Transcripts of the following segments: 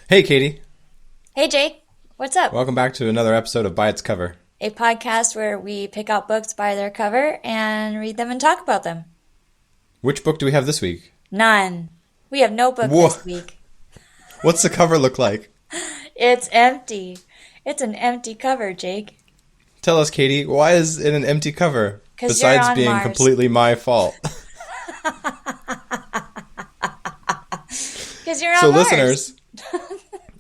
Hey, Katie. Hey Jake, what's up? Welcome back to another episode of By Its Cover. A podcast where we pick out books by their cover and read them and talk about them. Which book do we have this week? None. We have no book Whoa. this week. What's the cover look like? It's empty. It's an empty cover, Jake. Tell us, Katie, why is it an empty cover? 'Cause you're Besides on being Mars. completely my fault. Because you're on So Mars. listeners,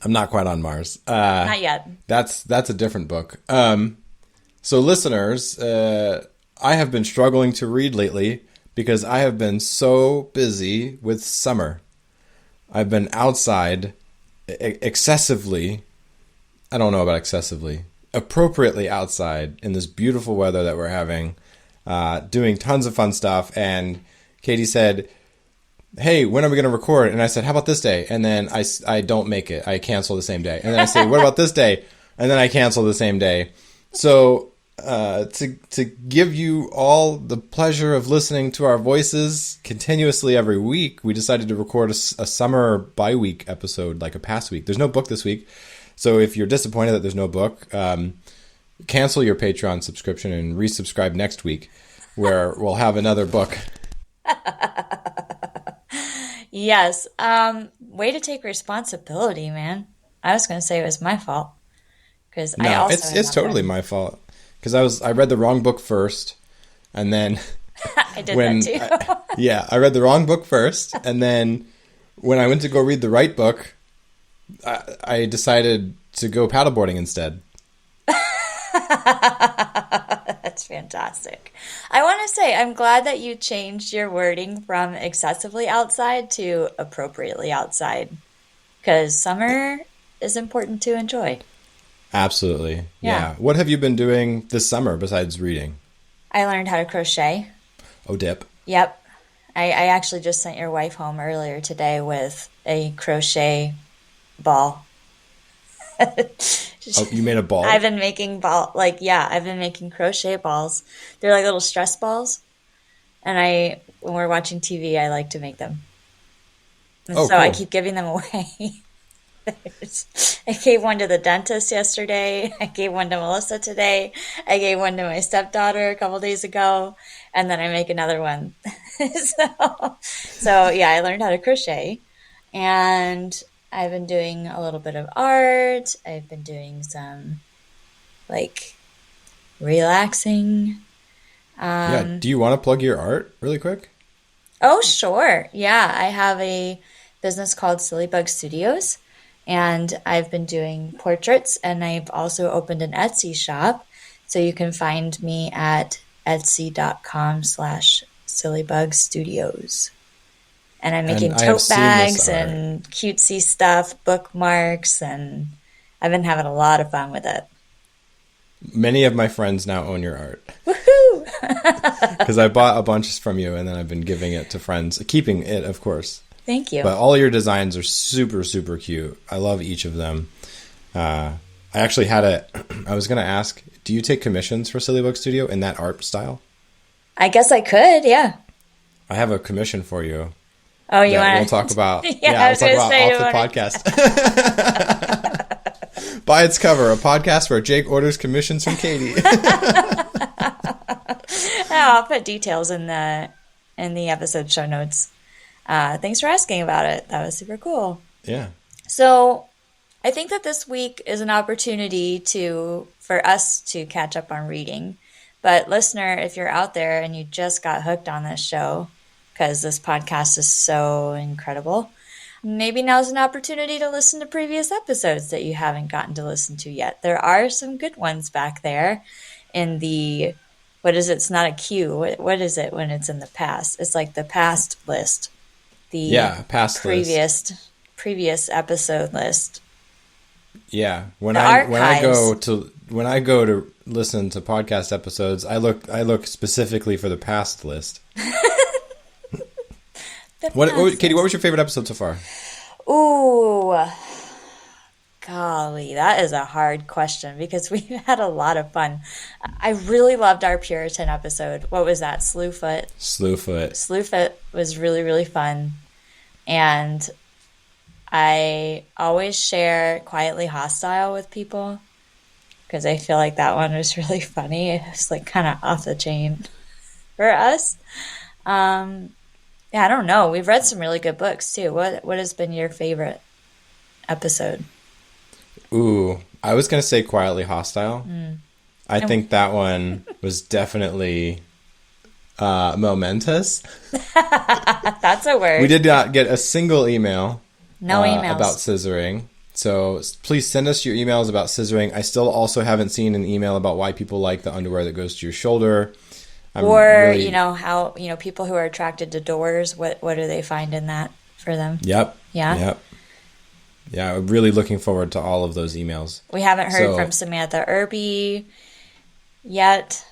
I'm not quite on Mars. Not yet. That's a different book. So listeners, I have been struggling to read lately because I have been so busy with summer. I've been outside excessively. I don't know about excessively. Appropriately outside in this beautiful weather that we're having, doing tons of fun stuff. And Katie said, hey, when are we going to record? And I said, how about this day? And then I don't make it. I cancel the same day. And then I say, what about this day? And then I cancel the same day. So to give you all the pleasure of listening to our voices continuously every week, we decided to record a summer bi-week episode, like a past week. There's no book this week. So if you're disappointed that there's no book, cancel your Patreon subscription and resubscribe next week, where we'll have another book. Yes. Way to take responsibility, man. I was going to say it was my fault. Because I No, also it's totally my fault. Because I read the wrong book first, and then I did that too. I read the wrong book first, and then when I went to go read the right book, I decided to go paddleboarding instead. That's fantastic. I want to say I'm glad that you changed your wording from excessively outside to appropriately outside, because summer is important to enjoy. Absolutely. Yeah. What have you been doing this summer besides reading? I learned how to crochet. Oh, dip. Yep. I actually just sent your wife home earlier today with a crochet ball. Oh, you made a ball? I've been making I've been making crochet balls. They're like little stress balls. And when we're watching TV, I like to make them. And so I cool. keep giving them away. I gave one to the dentist yesterday. I gave one to Melissa today. I gave one to my stepdaughter a couple days ago. And then I make another one. So yeah, I learned how to crochet. And I've been doing a little bit of art. I've been doing some, relaxing. Do you want to plug your art really quick? Oh, sure. Yeah, I have a business called Silly Bug Studios, and I've been doing portraits, and I've also opened an Etsy shop. So you can find me at etsy.com/sillybugstudios. And I'm making tote bags and cutesy stuff, bookmarks, and I've been having a lot of fun with it. Many of my friends now own your art. Woohoo! Because I bought a bunch from you, and then I've been giving it to friends. Keeping it, of course. Thank you. But all your designs are super, super cute. I love each of them. I actually I was going to ask, do you take commissions for Silly Bug Studio in that art style? I guess I could, yeah. I have a commission for you. Oh, you want to? We'll talk about. Yeah, we'll talk about off the podcast. By Its Cover, a podcast where Jake orders commissions from Katie. I'll put details in the episode show notes. Thanks for asking about it. That was super cool. Yeah. So I think that this week is an opportunity for us to catch up on reading. But listener, if you're out there and you just got hooked on this show, because this podcast is so incredible, maybe now's an opportunity to listen to previous episodes that you haven't gotten to listen to yet. There are some good ones back there in the, what is it? It's not a queue. What is it when it's in the past? It's like the past list. Past list. Previous episode list. Yeah. When The I archives. go to listen to podcast episodes, I look specifically for the past list. Katie, what was your favorite episode so far? Ooh, golly, that is a hard question because we've had a lot of fun. I really loved our Puritan episode. What was that? Slewfoot. Slewfoot. Slewfoot was really, really fun. And I always share Quietly Hostile with people because I feel like that one was really funny. It was like kind of off the chain for us. Yeah, I don't know. We've read some really good books too. What has been your favorite episode? Ooh, I was going to say Quietly Hostile. I think that one was definitely momentous. That's a word. We did not get a single email emails about scissoring. So please send us your emails about scissoring. I still also haven't seen an email about why people like the underwear that goes to your shoulder. How people who are attracted to doors, what do they find in that for them? Yep. Yeah. Yep. Yeah, I'm really looking forward to all of those emails. We haven't heard from Samantha Irby yet,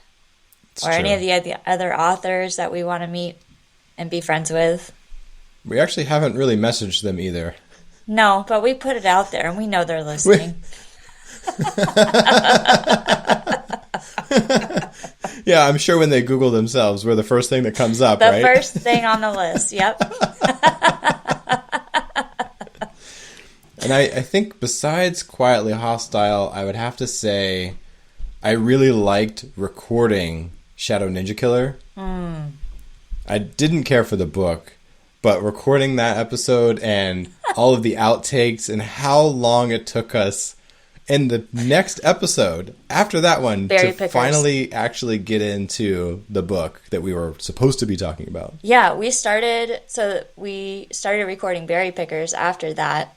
or any of the other authors that we want to meet and be friends with. We actually haven't really messaged them either. No, but we put it out there, and we know they're listening. Yeah, I'm sure when they Google themselves, we're the first thing that comes up, right? The first thing on the list, yep. And I think besides Quietly Hostile, I would have to say I really liked recording Shadow Ninja Killer. I didn't care for the book, but recording that episode and all of the outtakes and how long it took us in the next episode after that one finally actually get into the book that we were supposed to be talking about. Yeah, we started recording Berry Pickers after that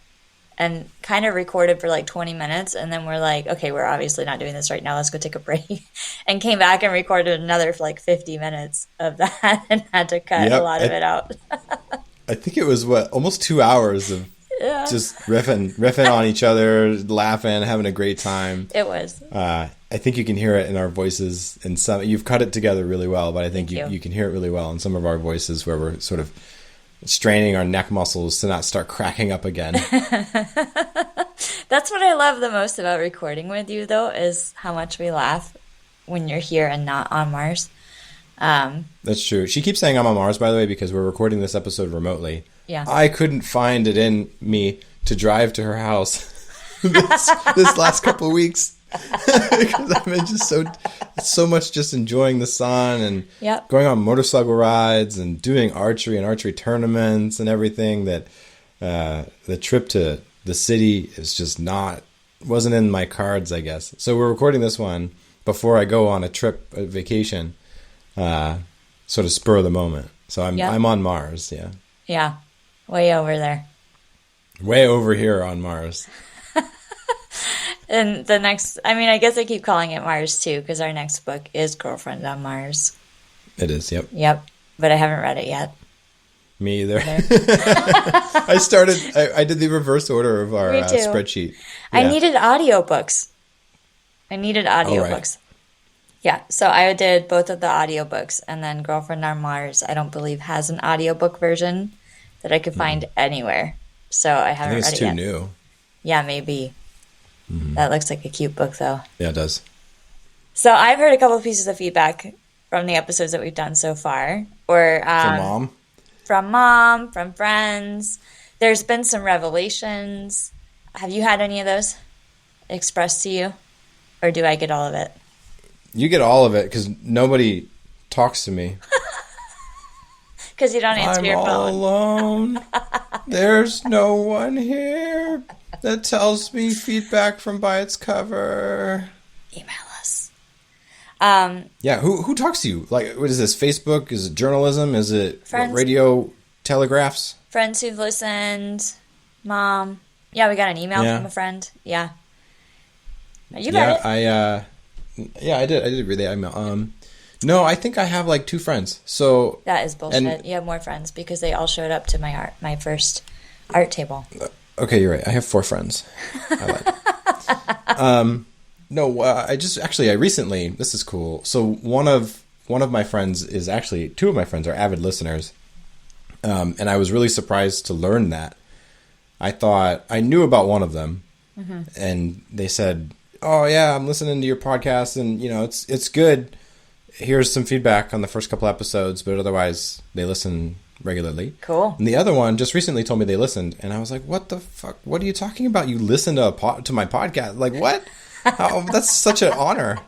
and kind of recorded for like 20 minutes. And then we're like, okay, we're obviously not doing this right now. Let's go take a break. And came back and recorded another for like 50 minutes of that and had to cut a lot of it out. I think it was almost 2 hours of just riffing on each other, laughing, having a great time. It was. I think you can hear it in our voices. You've cut it together really well, but I think you can hear it really well in some of our voices where we're sort of straining our neck muscles to not start cracking up again. That's what I love the most about recording with you, though, is how much we laugh when you're here and not on Mars. That's true. She keeps saying I'm on Mars, by the way, because we're recording this episode remotely. Yeah. I couldn't find it in me to drive to her house this last couple of weeks because I've been just so much just enjoying the sun and going on motorcycle rides and doing archery and archery tournaments and everything that the trip to the city is just wasn't in my cards, I guess. So we're recording this one before I go on a vacation, sort of spur of the moment. So I'm on Mars, yeah. Yeah, way over there. Way over here on Mars. And the next, I guess I keep calling it Mars too, because our next book is Girlfriend on Mars. It is, yep. Yep, but I haven't read it yet. Me either. I did the reverse order of our spreadsheet. Yeah. I needed audiobooks. Right. Yeah, so I did both of the audiobooks, and then Girlfriend on Mars, I don't believe, has an audiobook version that I could find anywhere. So I haven't read it yet. I think it's too new. Yeah, maybe. Mm-hmm. That looks like a cute book, though. Yeah, it does. So I've heard a couple of pieces of feedback from the episodes that we've done so far. Or from Mom? From Mom, from friends. There's been some revelations. Have you had any of those expressed to you? Or do I get all of it? You get all of it because nobody talks to me. Because you don't answer your phone. I'm all alone. There's no one here that tells me feedback from By Its Cover. Email us. Yeah, who talks to you? Like, what is this? Facebook? Is it journalism? Is it radio telegraphs? Friends who've listened. Mom. Yeah, we got an email from a friend. Yeah. You got it. I did read the email. No, I think I have like 2 friends. So that is bullshit. You have more friends because they all showed up to my first art table. Okay, you're right. I have 4 friends. I lied. No, I recently, this is cool. So one of my friends is actually, 2 of my friends are avid listeners. And I was really surprised to learn that. I thought I knew about one of them, and they said, "Oh yeah, I'm listening to your podcast, and it's good. Here's some feedback on the first couple episodes, but otherwise they listen regularly. Cool. And the other one just recently told me they listened, and I was like, "What the fuck? What are you talking about? You listen to to my podcast? Like what? Oh, that's such an honor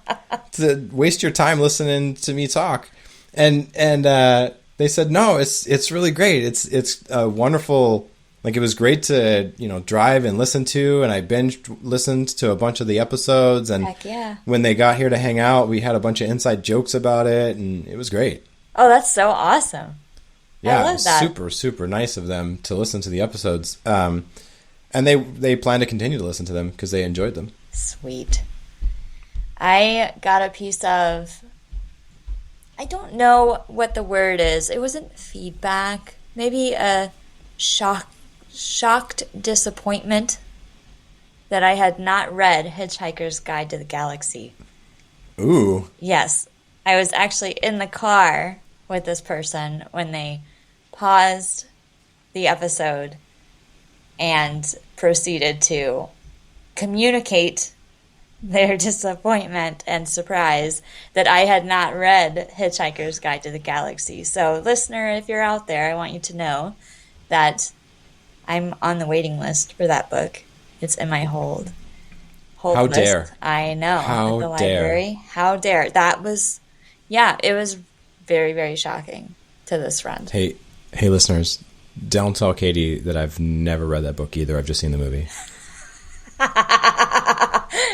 to waste your time listening to me talk." And they said, "No, it's really great. It's a wonderful." Like, it was great to, drive and listen to, and I listened to a bunch of the episodes, and Heck yeah. when they got here to hang out, we had a bunch of inside jokes about it, and it was great. Oh, that's so awesome. Yeah, I love that. super, super nice of them to listen to the episodes. And they plan to continue to listen to them because they enjoyed them. Sweet. I got a piece of, I don't know what the word is. It wasn't feedback. Maybe a shocked disappointment that I had not read Hitchhiker's Guide to the Galaxy. Ooh. Yes. I was actually in the car with this person when they paused the episode and proceeded to communicate their disappointment and surprise that I had not read Hitchhiker's Guide to the Galaxy. So, listener, if you're out there, I want you to know that I'm on the waiting list for that book. It's in my hold How list. dare. I know. How at the dare. library. How dare. That was, it was very, very shocking to this friend. Hey, listeners, don't tell Katie that I've never read that book either. I've just seen the movie.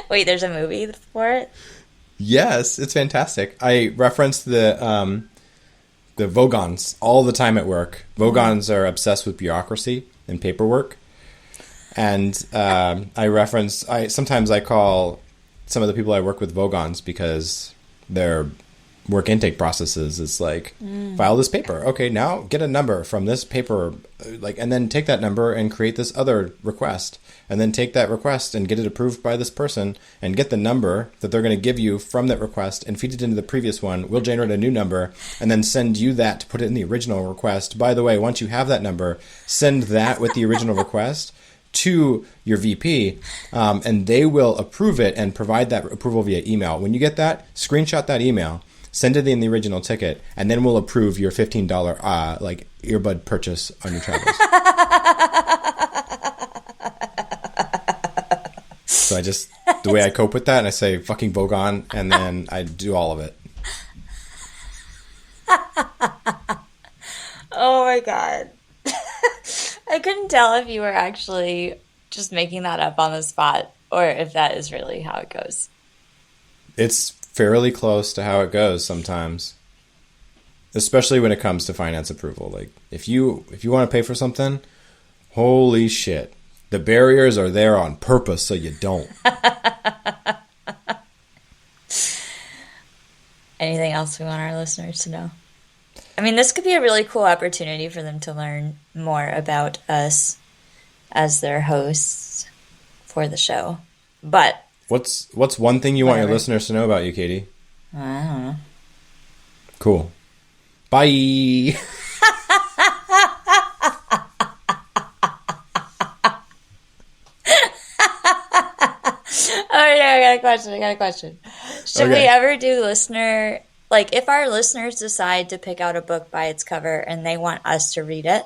Wait, there's a movie for it? Yes, it's fantastic. I reference the Vogons all the time at work. Vogons are obsessed with bureaucracy and paperwork. And sometimes I call some of the people I work with Vogons because their work intake processes is like, file this paper. Okay, now get a number from this paper, and then take that number and create this other request. And then take that request and get it approved by this person and get the number that they're going to give you from that request and feed it into the previous one. We'll generate a new number and then send you that to put it in the original request. By the way, once you have that number, send that with the original request to your VP, and they will approve it and provide that approval via email. When you get that, screenshot that email, send it in the original ticket, and then we'll approve your $15 earbud purchase on your travels. So the way I cope with that, and I say fucking Vogon, and then I do all of it. Oh my God. I couldn't tell if you were actually just making that up on the spot or if that is really how it goes. It's fairly close to how it goes sometimes, especially when it comes to finance approval. Like, if you want to pay for something, holy shit. The barriers are there on purpose so you don't. Anything else we want our listeners to know? I mean, this could be a really cool opportunity for them to learn more about us as their hosts for the show. But what's one thing you want your listeners to know about you, Katie? I don't know. Cool. Bye. Oh, yeah, I got a question. Should we ever do listener, if our listeners decide to pick out a book by its cover and they want us to read it,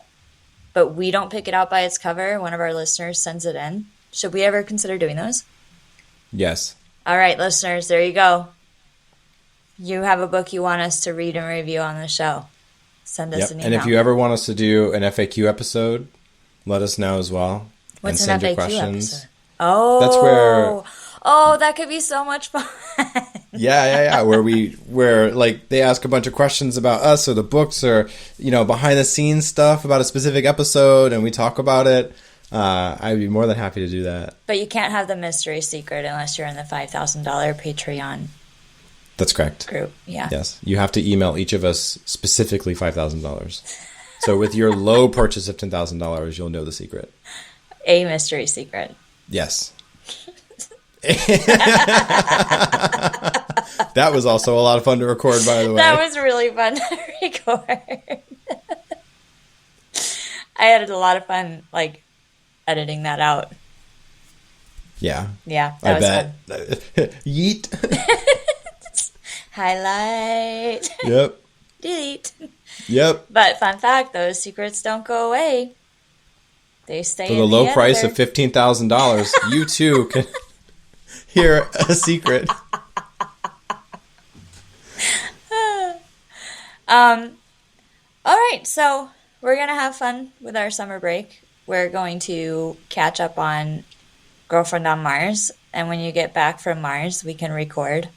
but we don't pick it out by its cover, one of our listeners sends it in, should we ever consider doing those? Yes. All right, listeners, there you go. You have a book you want us to read and review on the show. Send us an email. And if you ever want us to do an FAQ episode, let us know as well. What's and an send FAQ your questions. episode? Oh, that's where. Oh, that could be so much fun. Yeah. Where they ask a bunch of questions about us or the books or behind the scenes stuff about a specific episode, and we talk about it. I'd be more than happy to do that. But you can't have the mystery secret unless you're in the $5,000 Patreon. That's correct. Group, yeah. Yes, you have to email each of us specifically $5,000. So with your low purchase of $10,000, you'll know the secret. A mystery secret. Yes. That was also a lot of fun to record, by the way. That was really fun to record. I had a lot of fun, editing that out. Yeah. Yeah, that was fun. Yeet. Highlight. Yep. Delete. Yep. But fun fact, those secrets don't go away. They stay For in the low editor. price of $15,000, you too can hear a secret. All right, so we're going to have fun with our summer break. We're going to catch up on Girlfriend on Mars. And when you get back from Mars, we can record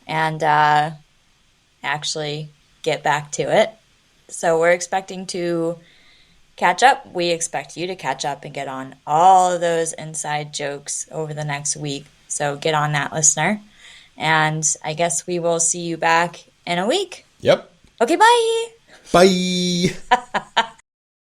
and actually get back to it. So we're expecting to catch up. We expect you to catch up and get on all of those inside jokes over the next week. So get on that, listener. And I guess we will see you back in a week. Yep. Okay, bye. Bye.